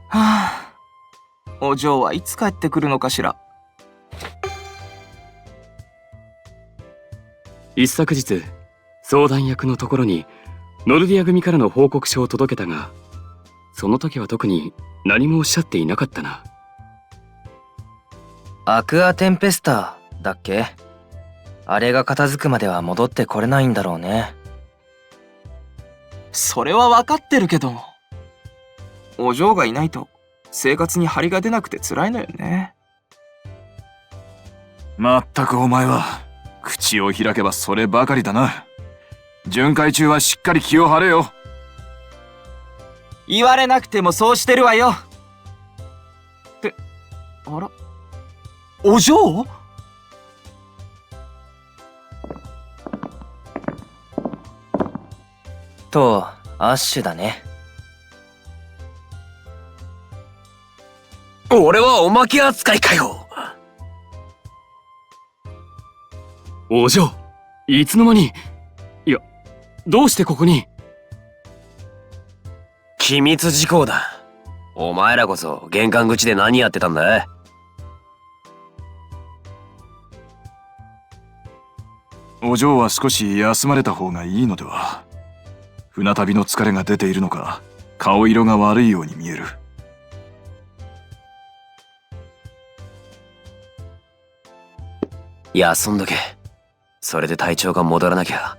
はあ、お嬢はいつ帰ってくるのかしら。一昨日、相談役のところにノルディア組からの報告書を届けたが、その時は特に何もおっしゃっていなかったな。アクアテンペスターだっけ？あれが片付くまでは戻ってこれないんだろうね。それは分かってるけど、お嬢がいないと生活に張りが出なくて辛いのよね。まったくお前は口を開けばそればかりだな。巡回中はしっかり気を張れよ。言われなくてもそうしてるわよ。って、あら、お嬢？と、アッシュだね。俺はおまけ扱いかよ。お嬢、いつの間に。いや、どうしてここに？機密事項だ。お前らこそ玄関口で何やってたんだ？お嬢は少し休まれた方がいいのでは。船旅の疲れが出ているのか、顔色が悪いように見える。休んどけ。それで体調が戻らなきゃ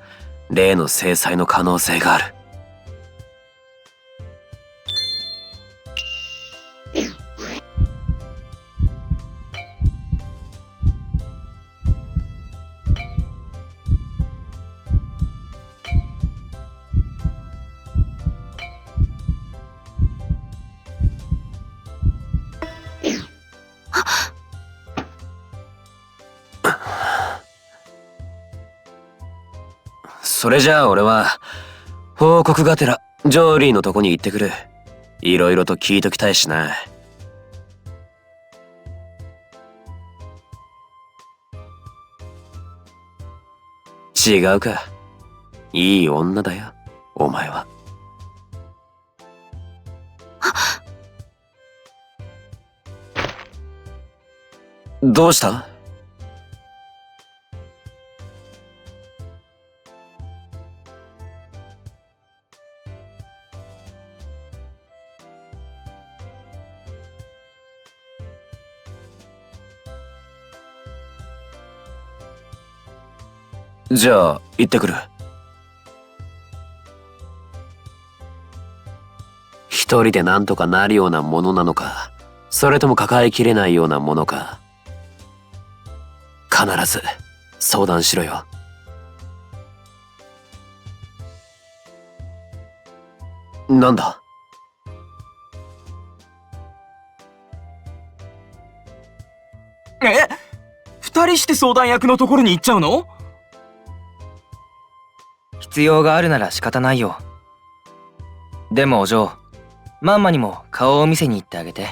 例の制裁の可能性がある。それじゃあ俺は報告がてらジョーリーのとこに行ってくる。いろいろと聞いときたいしな。違うか。いい女だよ、お前は。どうした？じゃあ行ってくる。一人でなんとかなるようなものなのか、それとも抱えきれないようなものか、必ず相談しろよ。なんだ？二人して相談役のところに行っちゃうの？必要があるなら仕方ないよ。でもお嬢、マンマにも顔を見せに行ってあげて。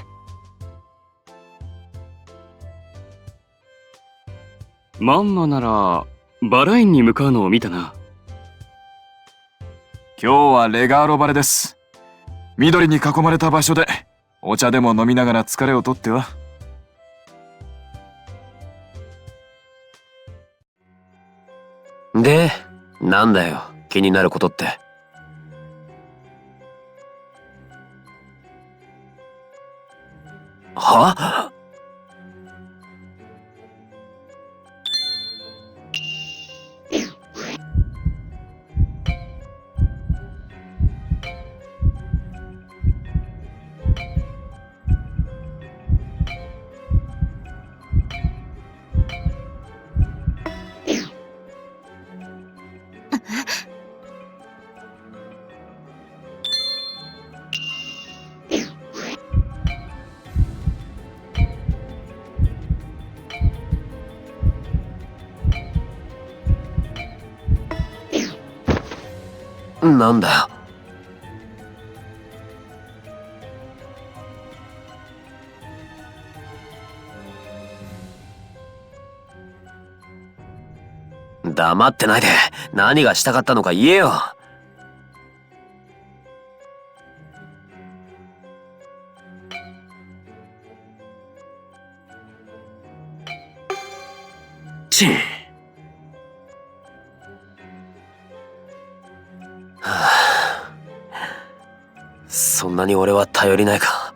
マンマならバラ園に向かうのを見たな。今日はレガーロバレです。緑に囲まれた場所でお茶でも飲みながら疲れをとっては。で、なんだよ、気になることって。は？なんだよ。黙ってないで、何がしたかったのか言えよ。チン。そんなに俺は頼りないか。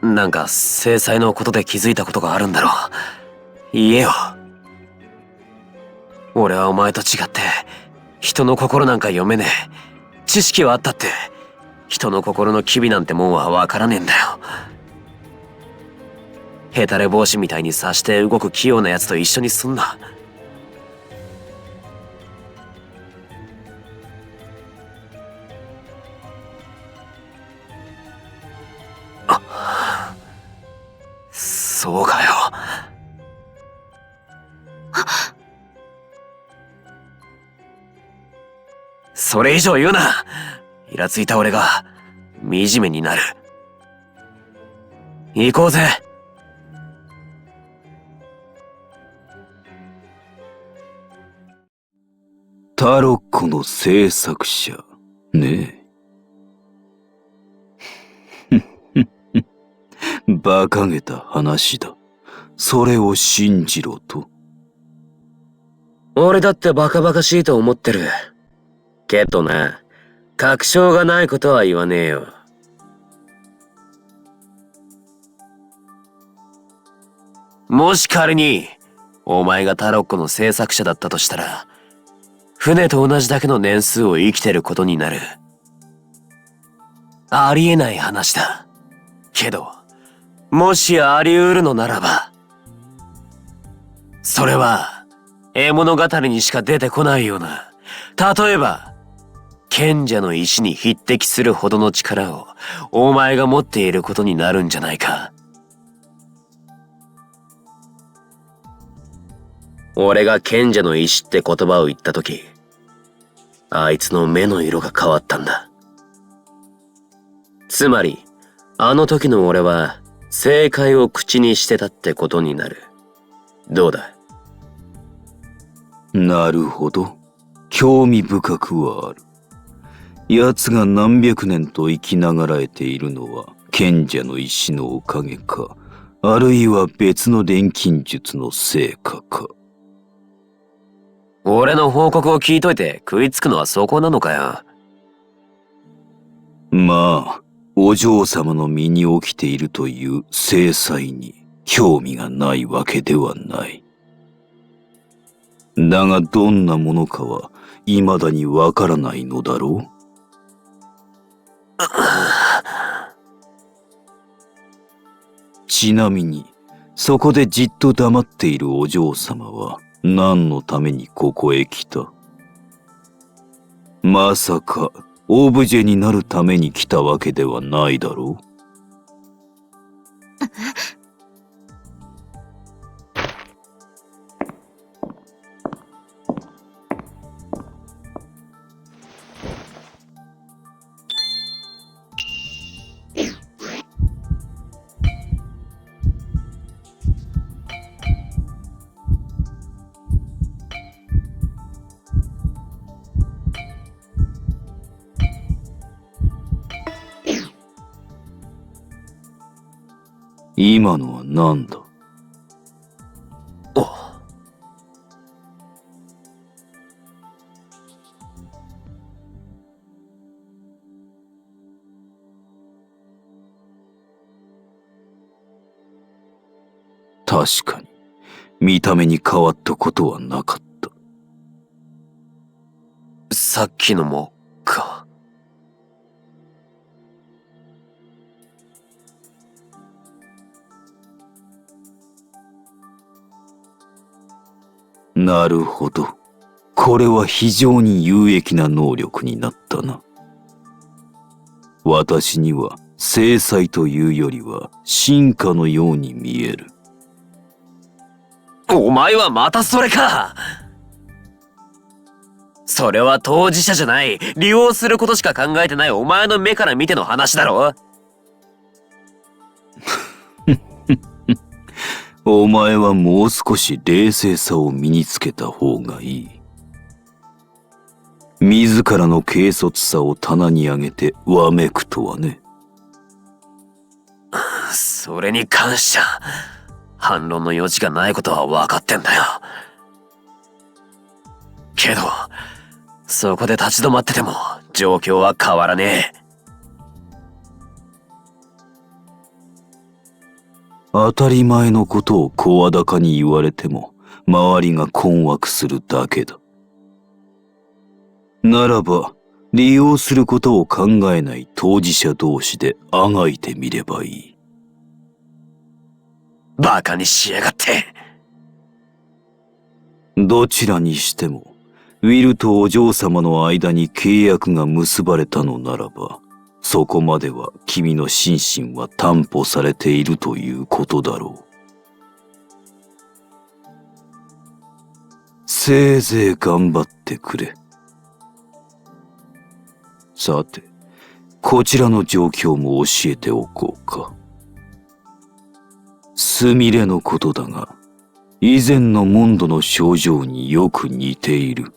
なんか制裁のことで気づいたことがあるんだろう。言えよ。俺はお前と違って人の心なんか読めねえ。知識はあったって人の心の機微なんてもんはわからねえんだよ。ヘタレ帽子みたいに刺して動く器用なやつと一緒にすんな。そうかよ。それ以上言うな。イラついた俺が惨めになる。行こうぜ。タロッコの制作者ねえ。馬鹿げた話だ。それを信じろと。俺だってバカバカしいと思ってる。けどな、確証がないことは言わねえよ。もし仮にお前がタロッコの制作者だったとしたら、船と同じだけの年数を生きてることになる。ありえない話だ。けど、もしあり得るのならば、それは絵物語にしか出てこないような、例えば賢者の石に匹敵するほどの力をお前が持っていることになるんじゃないか。俺が賢者の石って言葉を言ったとき、あいつの目の色が変わったんだ。つまり、あの時の俺は正解を口にしてたってことになる。どうだ？なるほど。興味深くはある。奴が何百年と生きながらえているのは賢者の石のおかげか、あるいは別の錬金術の成果か。俺の報告を聞いといて食いつくのはそこなのかよ。まあ、お嬢様の身に起きているという制裁に興味がないわけではない。だがどんなものかは未だにわからないのだろう。ちなみに、そこでじっと黙っているお嬢様は何のためにここへ来た？まさかオブジェになるために来たわけではないだろう？今のは何だ？確かに、見た目に変わったことはなかった。さっきのもか。なるほど。これは非常に有益な能力になったな。私には制裁というよりは進化のように見える。お前はまたそれか。それは当事者じゃない、利用することしか考えてないお前の目から見ての話だろ。お前はもう少し冷静さを身につけた方がいい。自らの軽率さを棚に上げてわめくとはね。それに関しちゃ反論の余地がないことは分かってんだよ。けど、そこで立ち止まってても状況は変わらねえ。当たり前のことを声高に言われても、周りが困惑するだけだ。ならば、利用することを考えない当事者同士であがいてみればいい。バカにしやがって。どちらにしても、ウィルとお嬢様の間に契約が結ばれたのならば、そこまでは君の心身は担保されているということだろう。せいぜい頑張ってくれ。さて、こちらの状況も教えておこうか。すみれのことだが、以前のモンドの症状によく似ている。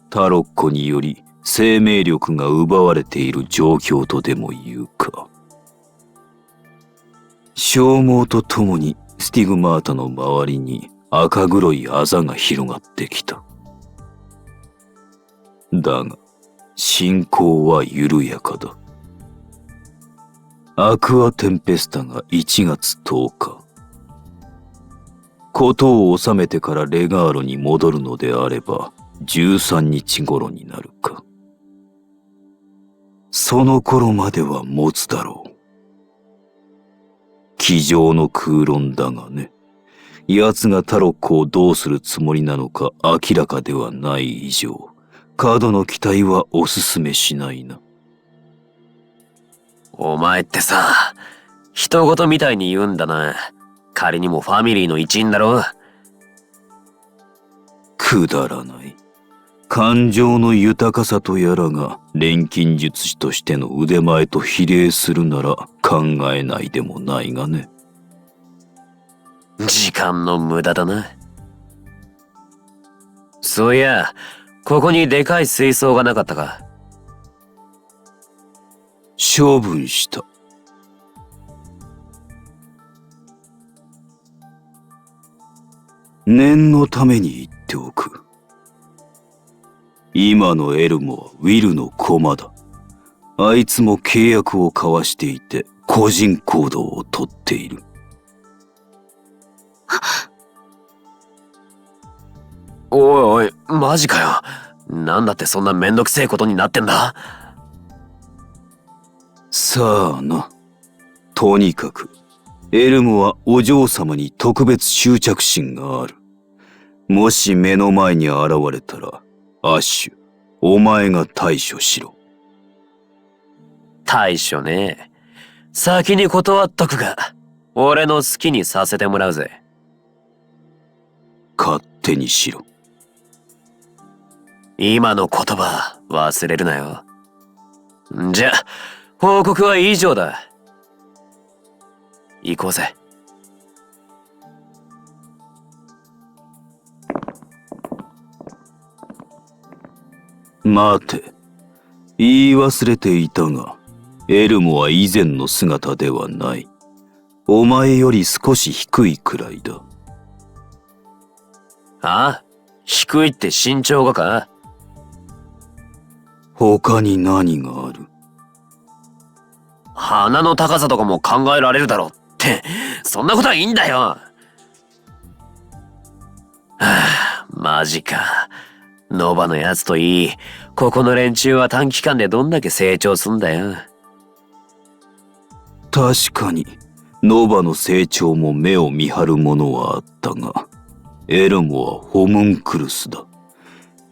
タロッコにより生命力が奪われている状況とでも言うか。消耗とともにスティグマータの周りに赤黒いあざが広がってきた。だが、進行は緩やかだ。アクアテンペスタが1月10日。事を収めてからレガーロに戻るのであれば、13日頃になるか。その頃までは持つだろう。机上の空論だがね。奴がタロッコをどうするつもりなのか明らかではない以上、過度の期待はおすすめしないな。お前ってさ、人事みたいに言うんだな。仮にもファミリーの一員だろ。くだらない。感情の豊かさとやらが錬金術師としての腕前と比例するなら考えないでもないがね。時間の無駄だな。そういや、ここにでかい水槽がなかったか。処分した。念のために言っておく。今のエルモはウィルの駒だ。あいつも契約を交わしていて個人行動をとっている。おいおい、マジかよ。なんだってそんなめんどくせえことになってんだ。さあな。とにかく、エルモはお嬢様に特別執着心がある。もし目の前に現れたら、アッシュ、お前が対処しろ。対処ね。先に断っとくが、俺の好きにさせてもらうぜ。勝手にしろ。今の言葉忘れるなよ。じゃ、報告は以上だ。行こうぜ。待て。言い忘れていたが、エルモは以前の姿ではない。お前より少し低いくらいだ。ああ、低いって身長がか？他に何がある？鼻の高さとかも考えられるだろうって、そんなことはいいんだよ。はあ、マジか。ノバのやつといい、ここの連中は短期間でどんだけ成長すんだよ。確かに、ノバの成長も目を見張るものはあったが、エルモはホムンクルスだ。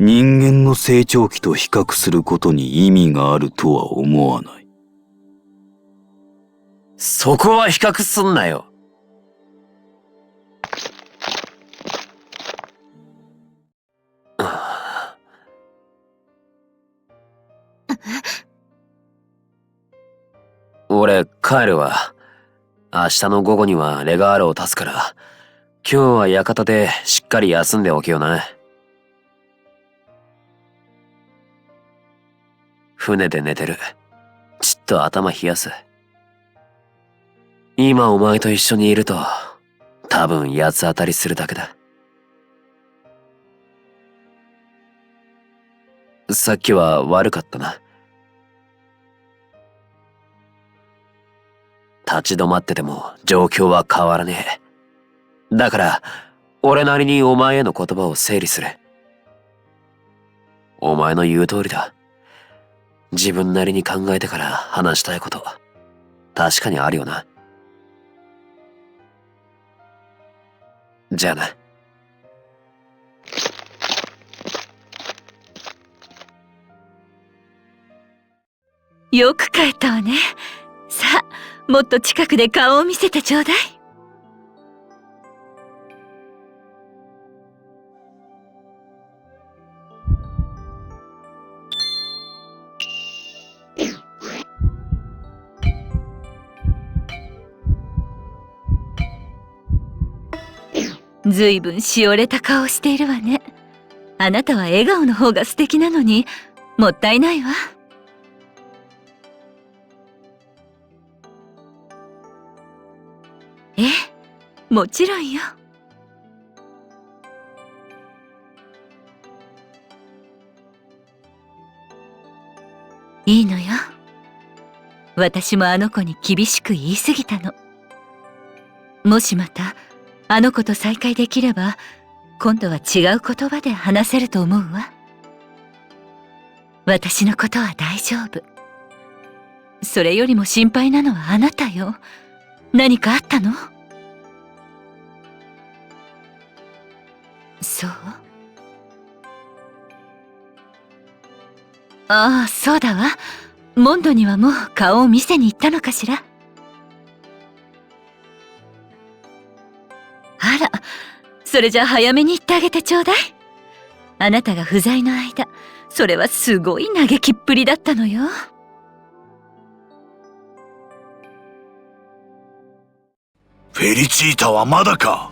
人間の成長期と比較することに意味があるとは思わない。そこは比較すんなよ。俺帰るわ。明日の午後にはレガールを足すから、今日は館でしっかり休んでおけよな。船で寝てる。ちっと頭冷やす。今お前と一緒にいると、多分八つ当たりするだけだ。さっきは悪かったな。立ち止まってても状況は変わらねえ。だから、俺なりにお前への言葉を整理する。お前の言う通りだ。自分なりに考えてから話したいこと、確かにあるよな。じゃあな。よく帰ったわね。さあ、もっと近くで顔を見せてちょうだい。ずいぶんしおれた顔しているわね。あなたは笑顔の方が素敵なのに、もったいないわ。ええ、もちろんよ。いいのよ。私もあの子に厳しく言い過ぎたの。もしまたあの子と再会できれば、今度は違う言葉で話せると思うわ。私のことは大丈夫。それよりも心配なのはあなたよ。何かあったの？そう？ああ、そうだわ。モンドにはもう顔を見せに行ったのかしら。あら、それじゃあ早めに言ってあげてちょうだい。あなたが不在の間、それはすごい嘆きっぷりだったのよ。フェリチータはまだか？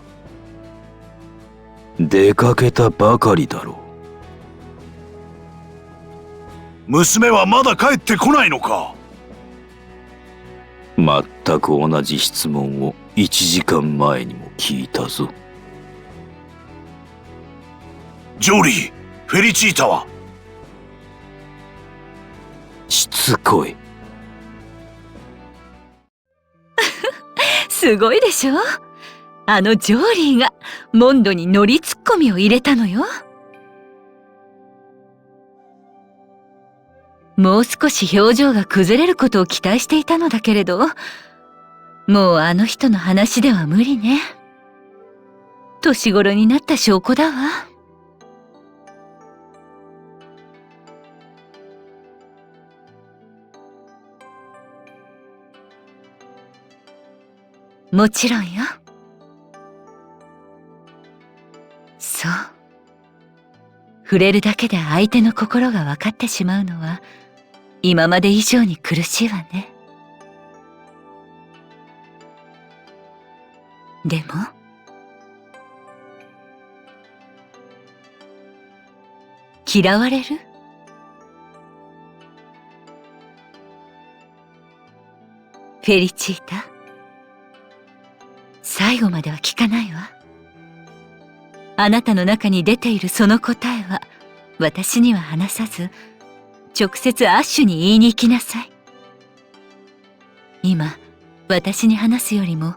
出かけたばかりだろう。娘はまだ帰ってこないのか？全く同じ質問を1時間前にも聞いたぞ。ジョーリー、フェリチータは？しつこい。すごいでしょ？あのジョーリーがモンドに乗りツッコミを入れたのよ。もう少し表情が崩れることを期待していたのだけれど、もうあの人の話では無理ね。年頃になった証拠だわ。もちろんよ。そう。触れるだけで相手の心が分かってしまうのは、今まで以上に苦しいわね。でも、嫌われる？フェリチータ、最後までは聞かないわ。あなたの中に出ているその答えは私には話さず、直接アッシュに言いに行きなさい。今私に話すよりも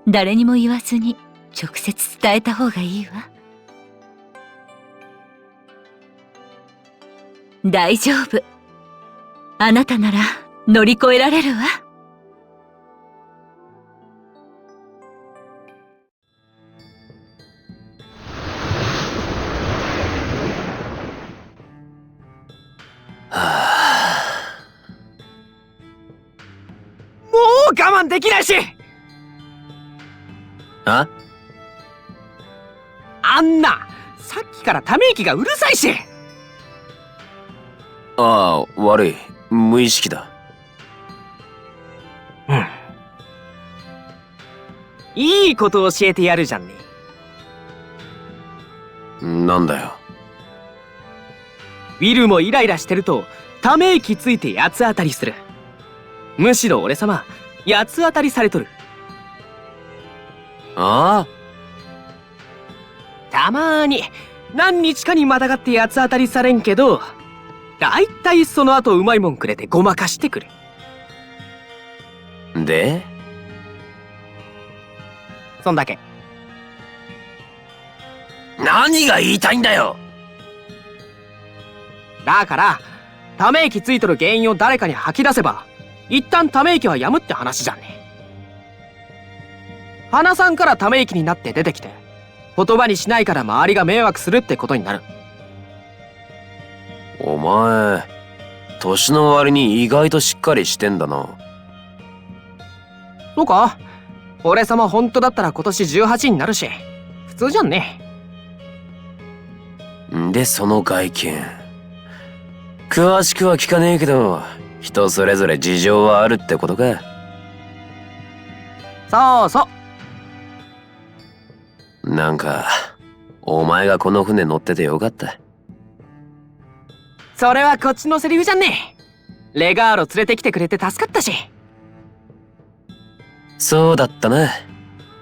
誰にも言わずに直接伝えた方がいいわ。大丈夫。あなたなら乗り越えられるわ。我慢できないし。あ？あんな、さっきからため息がうるさいし。ああ、悪い。無意識だ。いいことを教えてやるじゃんね。なんだよ。ウィルもイライラしてるとため息ついて八つ当たりする。むしろ俺様八つ当たりされとる。ああ、たまーに何日かにまたがって八つ当たりされんけど、だいたいその後うまいもんくれてごまかしてくる。で、そんだけ。何が言いたいんだよ。だからため息ついとる原因を誰かに吐き出せば一旦ため息はやむって話じゃんね。話さんからため息になって出てきて、言葉にしないから周りが迷惑するってことになる。お前、年の割に意外としっかりしてんだな。そうか？俺様本当だったら今年18になるし、普通じゃんね。んで、その外見。詳しくは聞かねえけど、人それぞれ事情はあるってことか。そうそう。なんか、お前がこの船乗っててよかった。それはこっちのセリフじゃんね。レガーロ連れてきてくれて助かったし。そうだったな。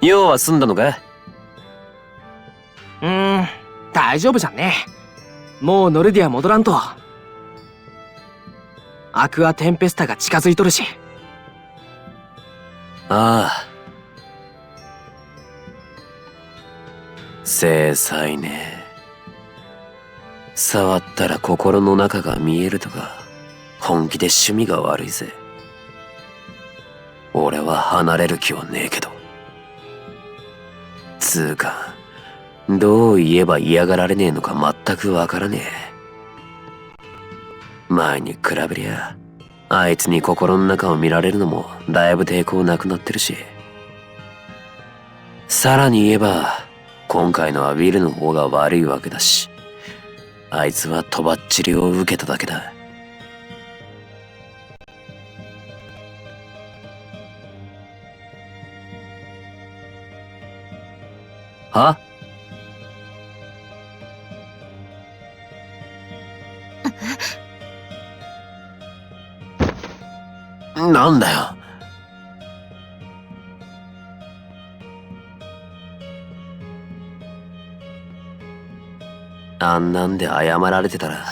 用は済んだのか？大丈夫じゃんね。もうノルディア戻らんと。アクアテンペスタが近づいとるし。ああ。制裁ね。触ったら心の中が見えるとか、本気で趣味が悪いぜ。俺は離れる気はねえけど。つうか、どう言えば嫌がられねえのか全くわからねえ。前に比べりゃ、あいつに心の中を見られるのもだいぶ抵抗なくなってるし。さらに言えば、今回のはウィルの方が悪いわけだし、あいつはとばっちりを受けただけだ。は？なんだよ。あんなんで謝られてたら、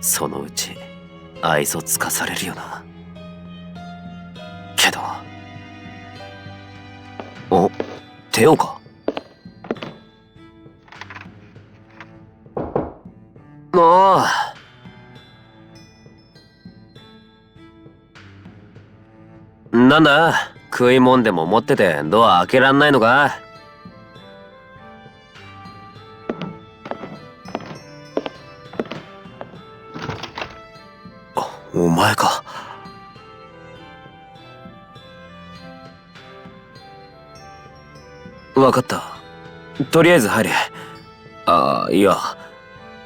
そのうち愛想つかされるよな。けど、お、テオか？ああ。なんだ、食いもんでも持っててドア開けらんないのか？お前か。わかった。とりあえず入れ。ああ、いや、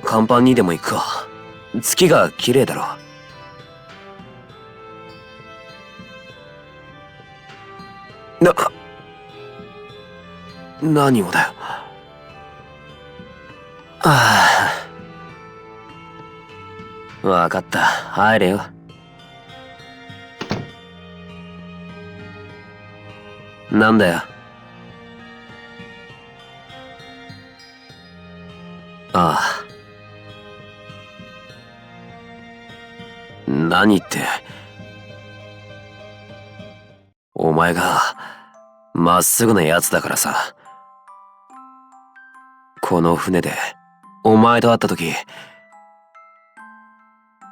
甲板にでも行くか。月が綺麗だろ。何をだよ。ああ。わかった。入れよ。なんだよ。ああ。何って。お前が、まっすぐなやつだからさ。この船で、お前と会った時、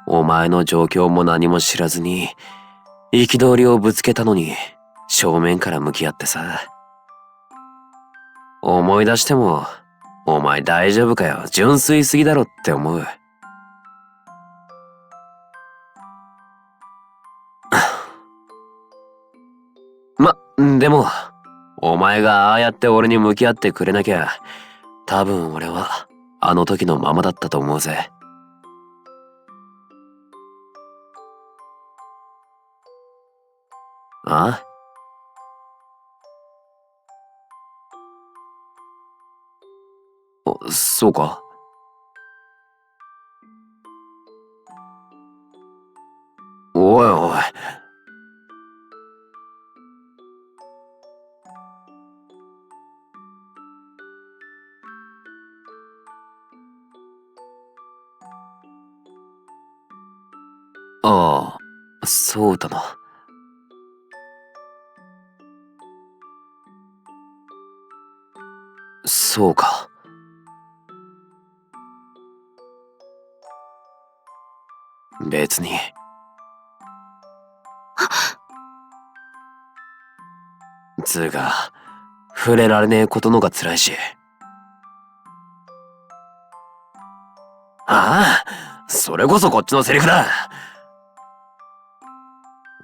お前の状況も何も知らずに、憤りをぶつけたのに、正面から向き合ってさ。思い出しても、お前大丈夫かよ、純粋すぎだろって思う。でも、お前がああやって俺に向き合ってくれなきゃ、多分俺は、あの時のままだったと思うぜ。あ？そうか？おいおい。そうだな。そうか。別に。つうか、触れられねえことのが辛いし。ああ、それこそこっちのセリフだ。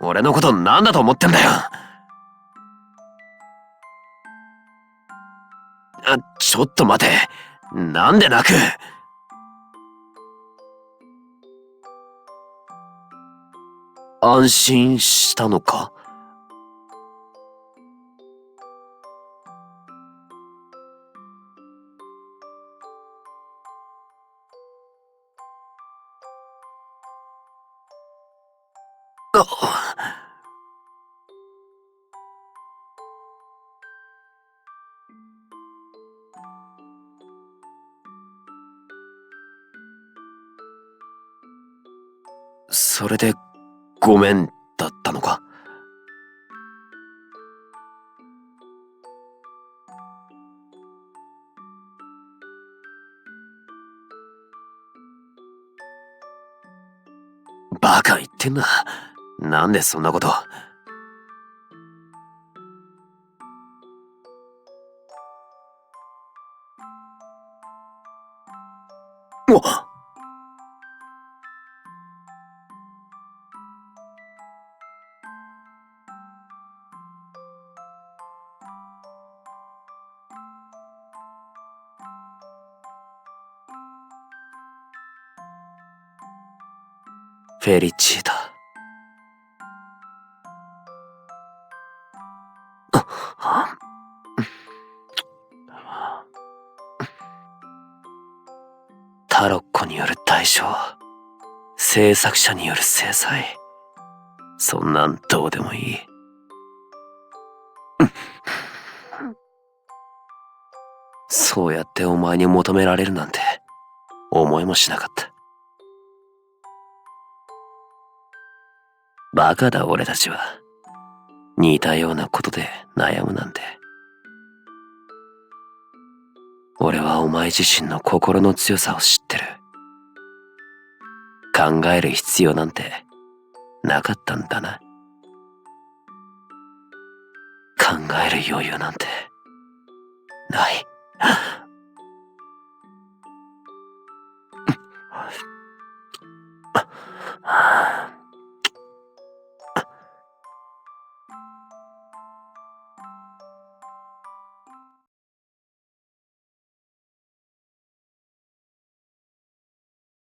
俺のことなんだと思ってんだよ。ちょっと待て。なんで泣く？安心したのか？それでごめんだったのか？バカ言ってんな。なんでそんなこと。おっ！フェリチーダ。タロッコによる対処、制作者による制裁、そんなんどうでもいい。そうやってお前に求められるなんて思いもしなかった。バカだ俺たちは。似たようなことで悩むなんて。俺はお前自身の心の強さを知ってる。考える必要なんてなかったんだな。考える余裕なんてない。